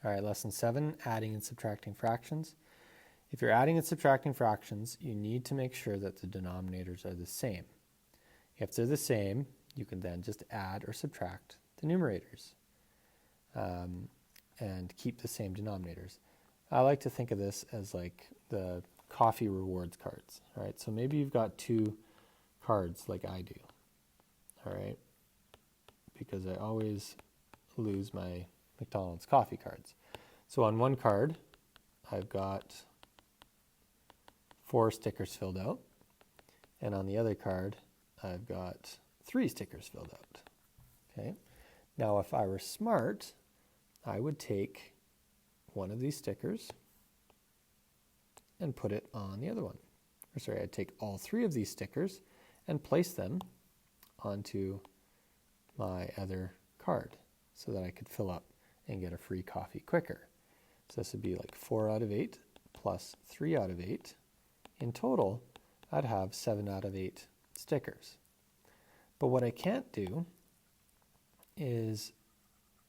All right, lesson 7, adding and subtracting fractions. If you're adding and subtracting fractions, you need to make sure that the denominators are the same. If they're the same, you can then just add or subtract the numerators and keep the same denominators. I like to think of this as like the coffee rewards cards, all right? So maybe you've got 2 cards like I do, all right? Because I always lose my McDonald's coffee cards. So on one card, I've got 4 stickers filled out. And on the other card, I've got 3 stickers filled out. Okay. Now, if I were smart, I would take one of these stickers and put it on the other one. Or sorry, I'd take all 3 of these stickers and place them onto my other card so that I could fill up and get a free coffee quicker. So this would be like 4 out of 8 plus 3 out of 8. In total, I'd have 7 out of 8 stickers. But what I can't do is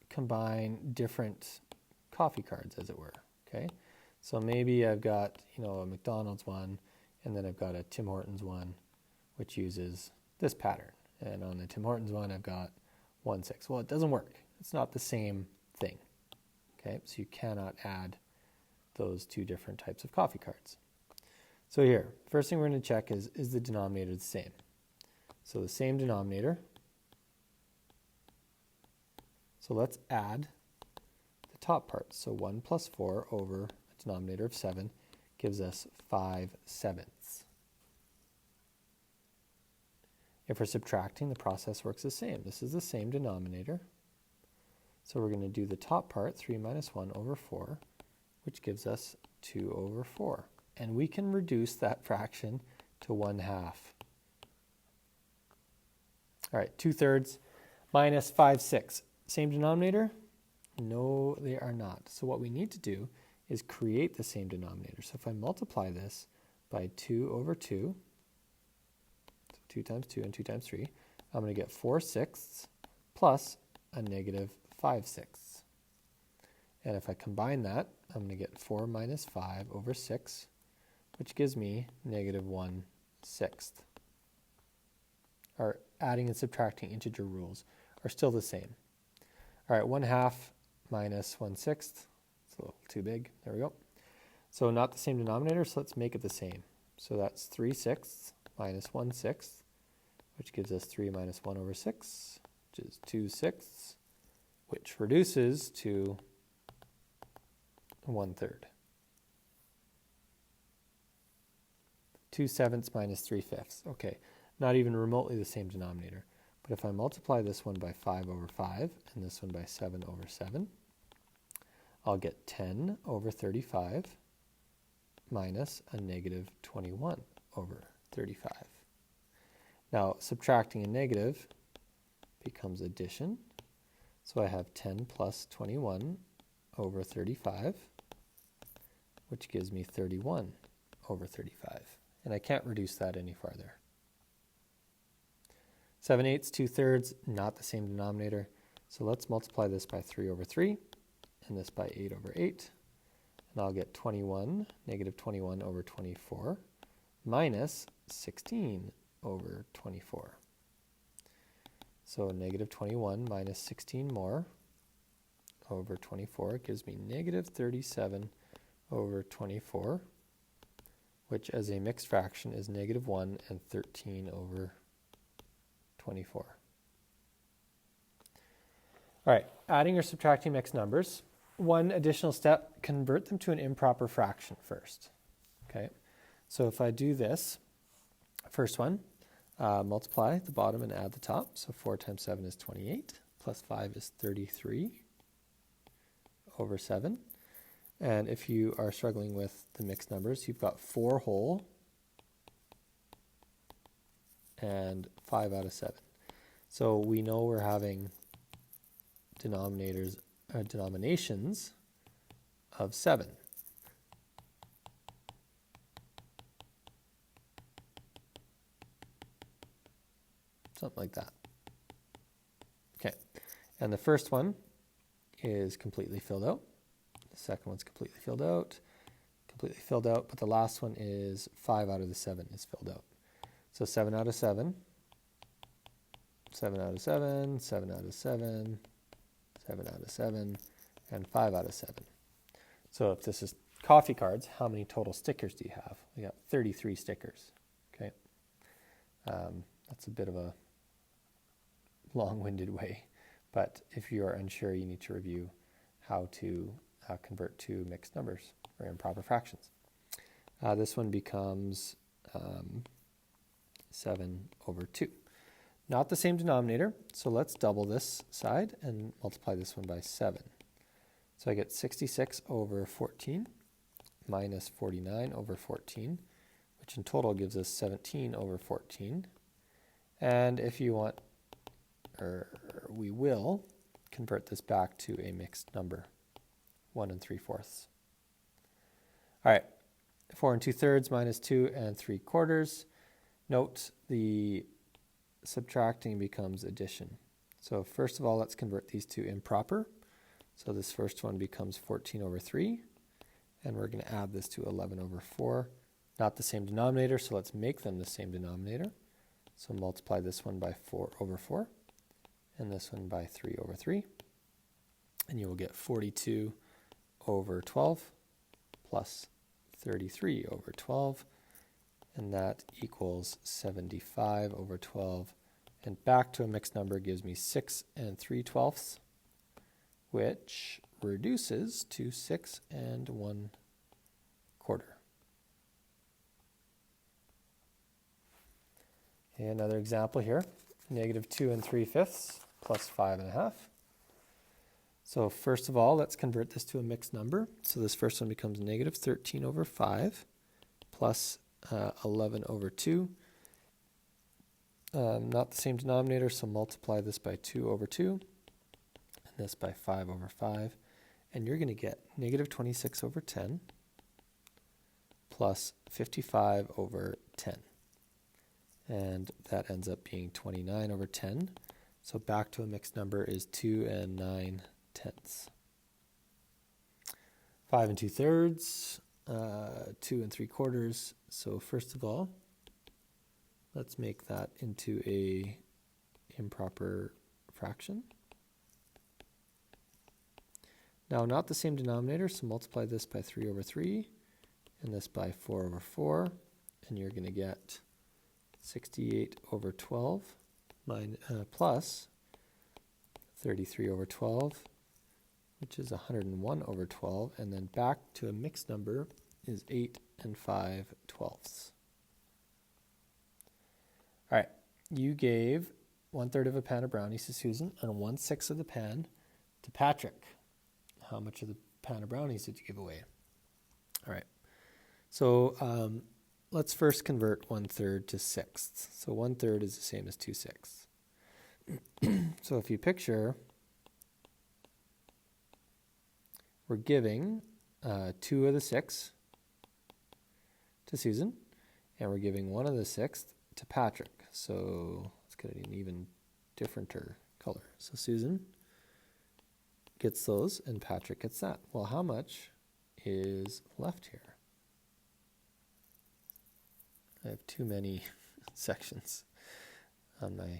combine different coffee cards, as it were, okay? So maybe I've got, a McDonald's one, and then I've got a Tim Hortons one, which uses this pattern. And on the Tim Hortons one, I've got 1, 6. Well, it doesn't work. It's not the same thing, okay? So you cannot add those 2 different types of coffee cards. So here, first thing we're going to check is the denominator the same? So the same denominator. So let's add the top part. So 1 plus 4 over a denominator of 7 gives us 5/7. If we're subtracting, the process works the same. This is the same denominator. So we're going to do the top part, 3 minus 1 over 4, which gives us 2 over 4. And we can reduce that fraction to 1/2. All right, 2/3 minus 5/6. Same denominator? No, they are not. So what we need to do is create the same denominator. So if I multiply this by 2 over 2, so 2 times 2 and 2 times 3, I'm going to get 4/6 plus a negative 5/6. And if I combine that, I'm going to get 4 minus 5 over 6, which gives me negative 1/6. Our adding and subtracting integer rules are still the same. All right, 1/2 minus 1/6. It's a little too big. There we go. So not the same denominator, so let's make it the same. So that's 3/6 minus 1/6, which gives us 3 minus 1 over 6, which is 2/6, which reduces to 1/3. 2/7 minus 3/5. Okay, not even remotely the same denominator. But if I multiply this one by 5 over 5 and this one by 7 over 7, I'll get 10 over 35 minus a negative 21 over 35. Now, subtracting a negative becomes addition. So I have 10 plus 21 over 35, which gives me 31 over 35. And I can't reduce that any farther. 7/8, 2/3, not the same denominator. So let's multiply this by 3 over 3 and this by 8 over 8. And I'll get 21, negative 21 over 24 minus 16 over 24. So negative 21 minus 16 more over 24 gives me negative 37 over 24, which as a mixed fraction is negative 1 and 13 over 24. All right, adding or subtracting mixed numbers. One additional step, convert them to an improper fraction first. Okay, so if I do this, first one, multiply the bottom and add the top. So 4 times 7 is 28, plus 5 is 33 over 7. And if you are struggling with the mixed numbers, you've got 4 whole and 5 out of 7. So we know we're having denominations of 7. Something like that. Okay, and the first one is completely filled out. second one's completely filled out, but the last one is 5 out of the 7 is filled out. So 7 out of 7, 7 out of 7, 7 out of 7, 7 out of 7, and 5 out of 7. So if this is coffee cards, how many total stickers do you have? We got 33 stickers. Okay, that's a bit of a long-winded way, but if you are unsure, you need to review how to convert to mixed numbers or improper fractions. This one becomes 7 over 2. Not the same denominator, so let's double this side and multiply this one by 7. So I get 66 over 14 minus 49 over 14, which in total gives us 17 over 14. And if you want, or we will, convert this back to a mixed number, 1 3/4. All right, 4 2/3 minus 2 3/4. Note the subtracting becomes addition. So first of all, let's convert these to improper. So this first one becomes 14 over 3, and we're going to add this to 11 over 4. Not the same denominator, so let's make them the same denominator. So multiply this one by 4 over 4, and this one by 3 over 3. And you will get 42 over 12 plus 33 over 12, and that equals 75 over 12. And back to a mixed number gives me 6 3/12, which reduces to 6 1/4. Okay, another example here, negative 2 3/5 plus 5 1/2. So first of all, let's convert this to a mixed number. So this first one becomes negative 13 over 5 plus 11 over 2. Not the same denominator, so multiply this by 2 over 2 and this by 5 over 5. And you're going to get negative 26 over 10 plus 55 over 10. And that ends up being 29 over 10. So back to a mixed number is 2 9/10. 5 2/3, 2 3/4. So first of all, let's make that into a improper fraction. Now, not the same denominator, so multiply this by 3 over 3 and this by 4 over 4, and you're going to get 68 over 12 plus 33 over 12, which is 101 over 12, and then back to a mixed number is 8 5/12. All right, you gave 1/3 of a pan of brownies to Susan and 1/6 of the pan to Patrick. How much of the pan of brownies did you give away? All right, so let's first convert 1/3 to sixths. So 1/3 is the same as 2/6. So if you picture, we're giving 2 of the 6 to Susan, and we're giving 1 of the 6 to Patrick. So let's get an even differenter color. So Susan gets those, and Patrick gets that. Well, how much is left here? I have too many sections on my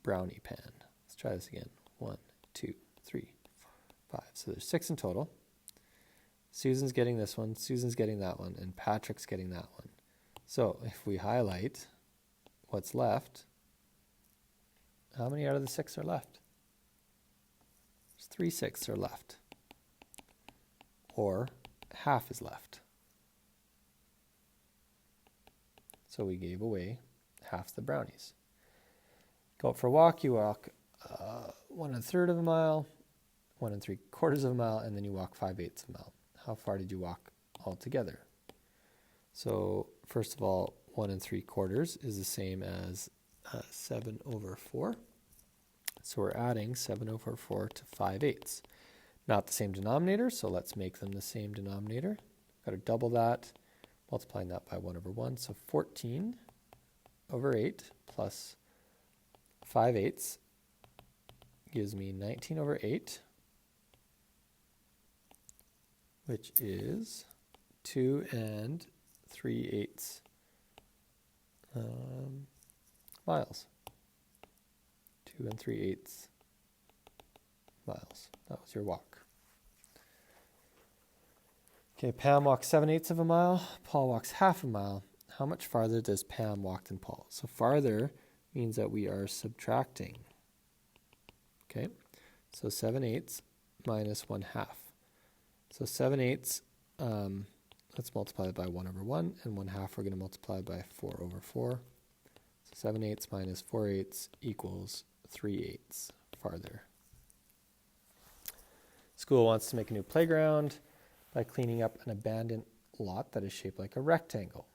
brownie pan. Let's try this again. 1, 2, 3, 4, 5. So there's 6 in total. Susan's getting this one, Susan's getting that one, and Patrick's getting that one. So if we highlight what's left, how many out of the 6 are left? There's 3/6 are left, or half is left. So we gave away half the brownies. Go out for a walk, you walk 1 1/3 of a mile, 1 3/4 of a mile, and then you walk 5/8 of a mile. How far did you walk altogether? So first of all, 1 3/4 is the same as 7 over 4. So we're adding 7 over 4 to 5/8. Not the same denominator, so let's make them the same denominator. Got to double that, multiplying that by 1 over 1. So 14 over 8 plus 5/8 gives me 19 over 8 which is 2 3/8 miles. 2 3/8 miles. That was your walk. Okay, Pam walks 7/8 of a mile. Paul walks half a mile. How much farther does Pam walk than Paul? So farther means that we are subtracting. Okay, so 7/8 minus 1/2. So 7/8, let's multiply it by 1/1, and 1/2 we're going to multiply by 4/4. So 7/8 minus 4/8 equals 3/8 farther. School wants to make a new playground by cleaning up an abandoned lot that is shaped like a rectangle.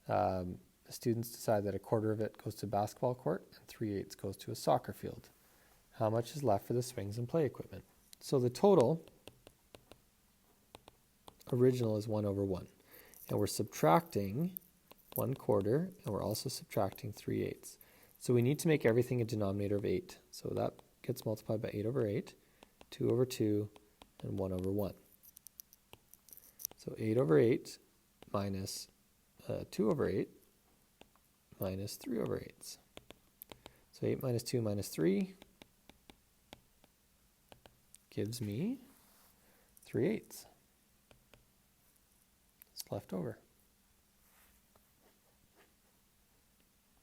The students decide that 1/4 of it goes to a basketball court and 3/8 goes to a soccer field. How much is left for the swings and play equipment? So the total original is 1/1. And we're subtracting 1/4, and we're also subtracting 3/8. So we need to make everything a denominator of 8. So that gets multiplied by 8/8, 2/2, and 1/1. So 8/8 minus 2/8 minus 3/8. So 8 minus 2 minus 3 gives me 3/8. It's left over.